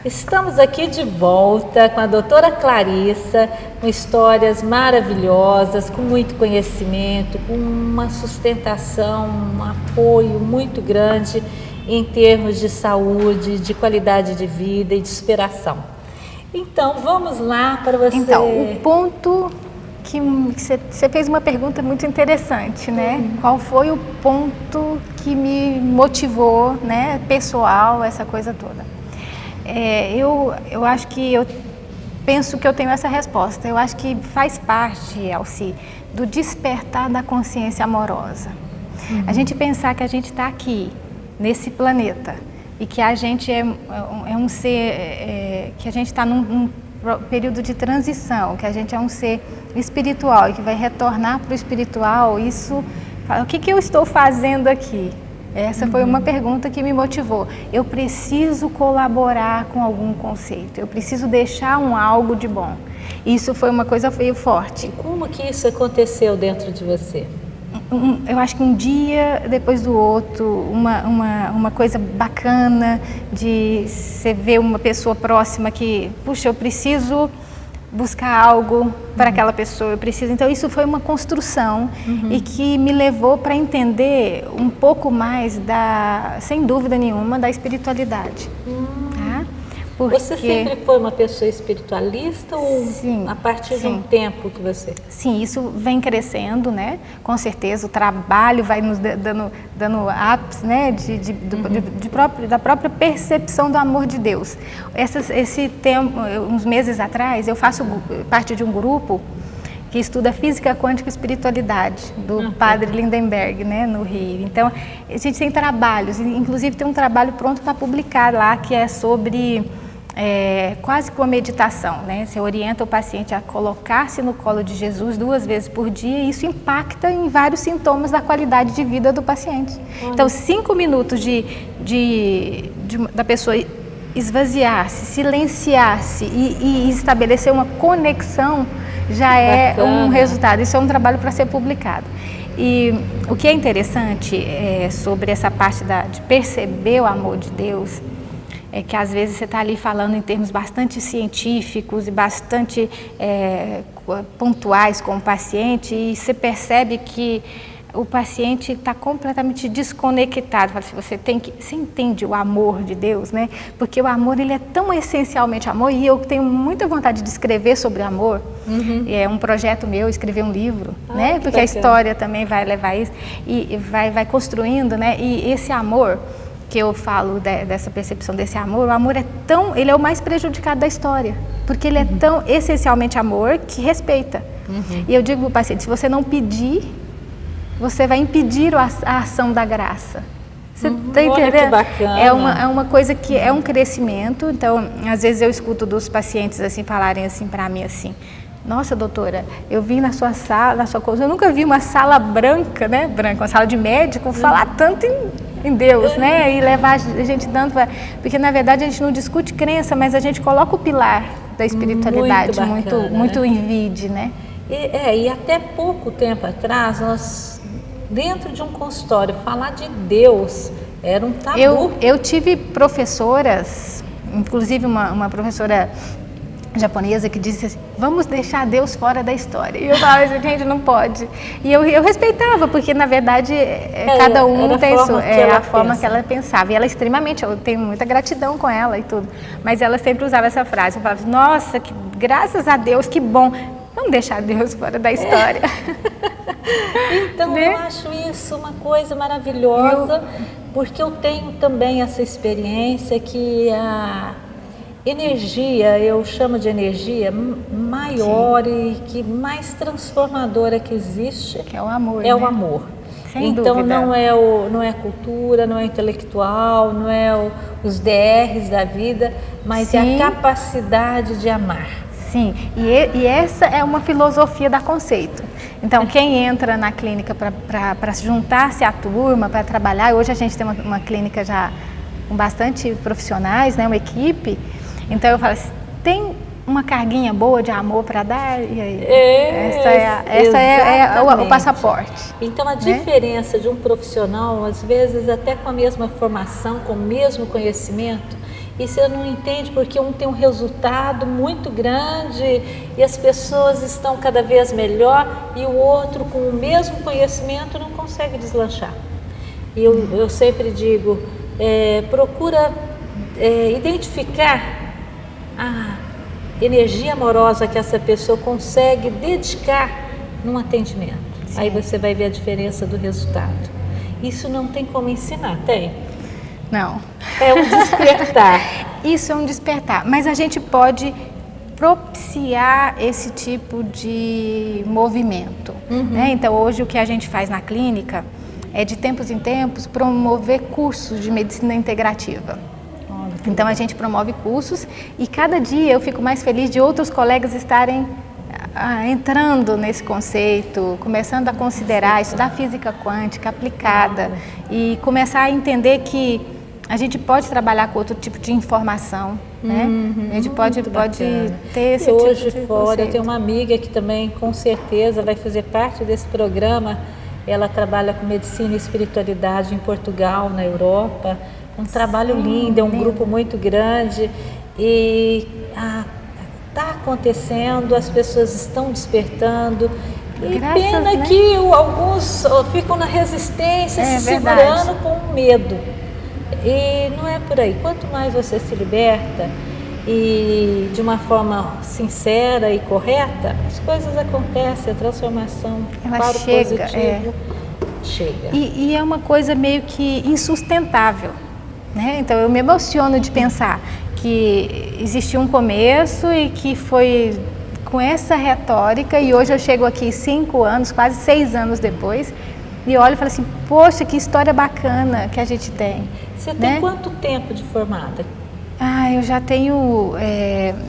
Estamos aqui de volta com a doutora Clarissa, com histórias maravilhosas, com muito conhecimento, com uma sustentação, um apoio muito grande em termos de saúde, de qualidade de vida e de superação. Então, vamos lá para você... Então, o ponto que você fez uma pergunta muito interessante, né? Qual foi o ponto que me motivou, né, pessoal, essa coisa toda? Eu acho que eu penso que eu tenho essa resposta. Eu acho que faz parte, Elci, do despertar da consciência amorosa. A gente pensar que a gente está aqui, nesse planeta, e que a gente é um ser, que a gente está num período de transição, que a gente é um ser espiritual e que vai retornar para o espiritual, isso, o que eu estou fazendo aqui? Essa foi uma pergunta que me motivou. Eu preciso colaborar com algum conceito, eu preciso deixar algo de bom. Isso foi uma coisa forte. E como que isso aconteceu dentro de você? Eu acho que um dia depois do outro, uma coisa bacana de você ver uma pessoa próxima que, puxa, eu preciso buscar algo para aquela pessoa, eu preciso. Então isso foi uma construção e que me levou para entender um pouco mais sem dúvida nenhuma, da espiritualidade. Tá? Porque... Você sempre foi uma pessoa espiritualista ou sim, a partir de um tempo que você... Sim, isso vem crescendo, né? Com certeza o trabalho vai nos dando ápice, né? Da própria percepção do amor de Deus. Esse tempo, uns meses atrás, eu faço parte de um grupo que estuda física quântica e espiritualidade, do padre Lindenberg, né, no Rio. Então, a gente tem trabalhos, inclusive tem um trabalho pronto para publicar lá, que é sobre... quase que uma meditação, né? Você orienta o paciente a colocar-se no colo de Jesus 2 vezes por dia e isso impacta em vários sintomas da qualidade de vida do paciente. Então, 5 minutos da pessoa esvaziar-se, silenciar-se e estabelecer uma conexão já é um resultado. Isso é um trabalho para ser publicado. E o que é interessante sobre essa parte de perceber o amor de Deus é que às vezes você está ali falando em termos bastante científicos e bastante pontuais com o paciente e você percebe que o paciente está completamente desconectado. Você entende o amor de Deus, né? Porque o amor, ele é tão essencialmente amor e eu tenho muita vontade de escrever sobre amor. É um projeto meu, escrever um livro, né? Porque a história também vai levar isso e vai construindo, né? E esse amor que eu falo dessa percepção desse amor, o amor ele é o mais prejudicado da história, porque ele é tão essencialmente amor que respeita. E eu digo para o paciente, se você não pedir, você vai impedir a ação da graça. Você está entendendo? Que bacana. É uma coisa que é um crescimento. Então, às vezes eu escuto dos pacientes assim falarem assim para mim assim: nossa, doutora, eu vim na sua sala, na sua coisa, eu nunca vi uma sala branca, né? Branca, uma sala de médico, falar tanto em Deus, né? E levar a gente tanto... Porque, na verdade, a gente não discute crença, mas a gente coloca o pilar da espiritualidade muito em vide, né? E até pouco tempo atrás, nós, dentro de um consultório, falar de Deus era um tabu. Eu tive professoras, inclusive uma professora japonesa que disse assim, vamos deixar Deus fora da história. E eu falava assim, gente, não pode. E eu respeitava, porque na verdade cada um tem a forma que ela pensava. E ela eu tenho muita gratidão com ela e tudo. Mas ela sempre usava essa frase, eu falava, nossa, graças a Deus, que bom. Vamos deixar Deus fora da história. Então, né? Eu acho isso uma coisa maravilhosa, porque eu tenho também essa experiência que a energia, eu chamo de energia maior e que mais transformadora que existe, que é o amor. É, né? O amor. Sem então dúvida. Não é cultura, não é intelectual, não é os DRs da vida, mas é a capacidade de amar. Sim, e essa é uma filosofia da Conceito. Então, quem entra na clínica para juntar-se à turma, para trabalhar, hoje a gente tem uma clínica já com bastante profissionais, né, uma equipe. Então, eu falo assim, tem uma carguinha boa de amor para dar, e aí? Essa é o passaporte. Então, a diferença de um profissional, às vezes até com a mesma formação, com o mesmo conhecimento, e você não entende porque um tem um resultado muito grande e as pessoas estão cada vez melhor e o outro com o mesmo conhecimento não consegue deslanchar. E eu sempre digo, procura identificar a energia amorosa que essa pessoa consegue dedicar num atendimento. Sim. Aí você vai ver a diferença do resultado. Isso não tem como ensinar, tem? Não. É um despertar. Isso é um despertar, mas a gente pode propiciar esse tipo de movimento. Né? Então, hoje o que a gente faz na clínica é, de tempos em tempos, promover cursos de medicina integrativa. Então, a gente promove cursos e cada dia eu fico mais feliz de outros colegas estarem entrando nesse conceito, começando a considerar, estudar física quântica aplicada e começar a entender que a gente pode trabalhar com outro tipo de informação, né? A gente pode ter esse tipo hoje de fora, conceito. eu tenho uma amiga que também com certeza vai fazer parte desse programa. Ela trabalha com medicina e espiritualidade em Portugal, na Europa. Um trabalho lindo, é um grupo muito grande e está acontecendo, as pessoas estão despertando. E pena que alguns ficam na resistência, se segurando com medo. E não é por aí. Quanto mais você se liberta e de uma forma sincera e correta, as coisas acontecem, a transformação para o positivo chega. E é uma coisa meio que insustentável, né? Então eu me emociono de pensar que existiu um começo e que foi com essa retórica e hoje eu chego aqui 5 anos, quase 6 anos depois e olho e falo assim, poxa, que história bacana que a gente tem. Você tem quanto tempo de formada? Eu já tenho,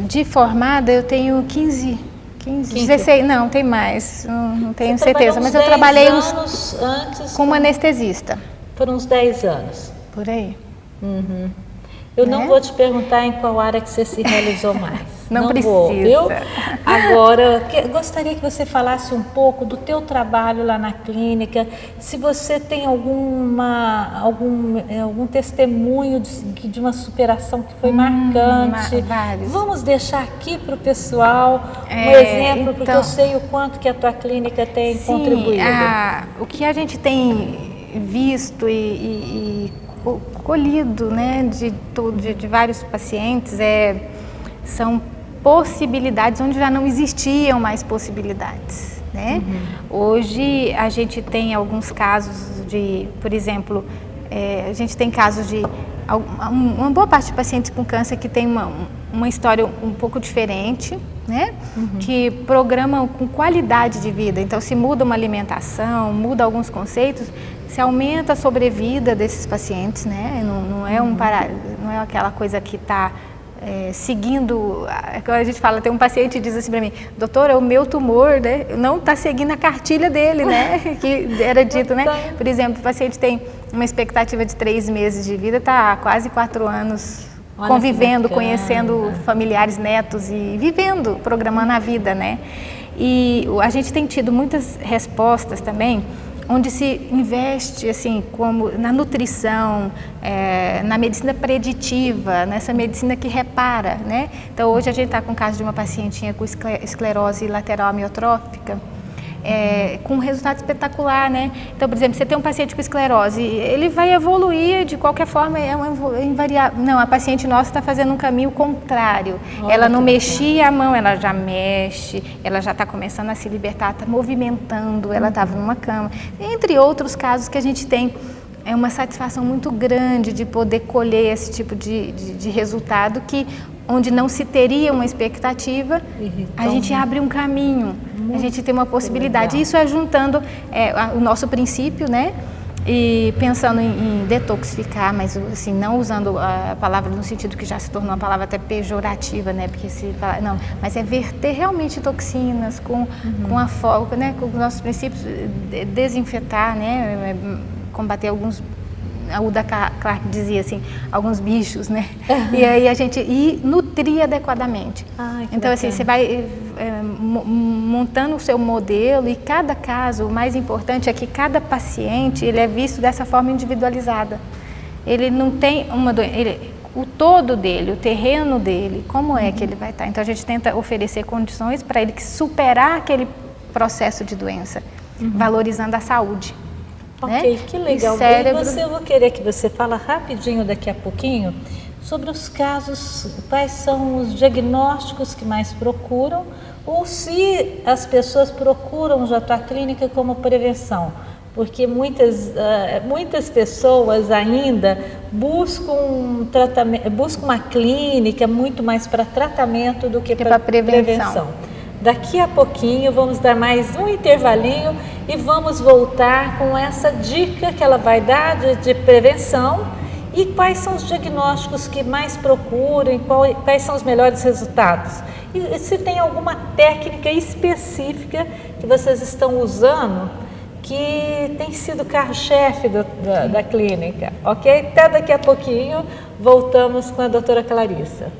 de formada eu tenho 15, 16, não, tem mais, não tenho certeza, mas eu trabalhei anos antes como anestesista. Por uns 10 anos. Por aí. Eu não vou te perguntar em qual área que você se realizou mais. Não precisa. Vou, viu? Agora, gostaria que você falasse um pouco do teu trabalho lá na clínica, se você tem algum testemunho de uma superação que foi marcante. Vários. Vamos deixar aqui para o pessoal um exemplo, porque eu sei o quanto que a tua clínica tem contribuído. O que a gente tem visto e colhido, né, de vários pacientes são possibilidades onde já não existiam mais possibilidades, né? Hoje a gente tem alguns casos de, por exemplo, a gente tem casos de uma boa parte de pacientes com câncer que tem uma história um pouco diferente, né? Que programam com qualidade de vida. Então, se muda uma alimentação, muda alguns conceitos, se aumenta a sobrevida desses pacientes, né? Não é aquela coisa que está seguindo. Quando a gente fala, tem um paciente que diz assim para mim, doutora, o meu tumor, né, não está seguindo a cartilha dele, né? Que era dito, né? Por exemplo, o paciente tem uma expectativa de 3 meses de vida, está há quase 4 anos convivendo, conhecendo familiares, netos e vivendo, programando a vida, né? E a gente tem tido muitas respostas também, onde se investe assim, como na nutrição, na medicina preditiva, nessa medicina que repara, né? Então hoje a gente está com o caso de uma pacientinha com esclerose lateral amiotrófica, com um resultado espetacular, né? Então, por exemplo, você tem um paciente com esclerose, ele vai evoluir de qualquer forma, é invariável. Não, a paciente nossa está fazendo um caminho contrário. Ela não mexia a mão, ela já mexe, ela já está começando a se libertar, está movimentando, ela estava numa cama. Entre outros casos que a gente tem, é uma satisfação muito grande de poder colher esse tipo de resultado que, onde não se teria uma expectativa, a gente abre um caminho, a gente tem uma possibilidade. Isso é juntando o nosso princípio, né? E pensando em detoxificar, mas assim, não usando a palavra no sentido que já se tornou uma palavra até pejorativa, né? Porque se fala, não, mas é verter realmente toxinas com a folga, né? Com os nossos princípios, desinfetar, né? Combater alguns a Uda Clark dizia assim, alguns bichos, né? E aí a gente nutrir adequadamente. Ai, que então, assim, bacana. você vai montando o seu modelo, e cada caso, o mais importante é que cada paciente, ele é visto dessa forma individualizada. Ele não tem uma doença, o todo dele, o terreno dele, como é que ele vai estar. Então a gente tenta oferecer condições para ele superar aquele processo de doença, valorizando a saúde. Ok, né? que legal. E cérebro... Eu vou querer que você fale rapidinho daqui a pouquinho sobre os casos, quais são os diagnósticos que mais procuram, ou se as pessoas procuram já a tua clínica como prevenção. Porque muitas pessoas ainda buscam uma clínica muito mais para tratamento do que para prevenção. Daqui a pouquinho vamos dar mais um intervalinho e vamos voltar com essa dica que ela vai dar de prevenção e quais são os diagnósticos que mais procuram e quais são os melhores resultados. E se tem alguma técnica específica que vocês estão usando que tem sido carro-chefe da clínica, ok? Até daqui a pouquinho voltamos com a doutora Clarissa.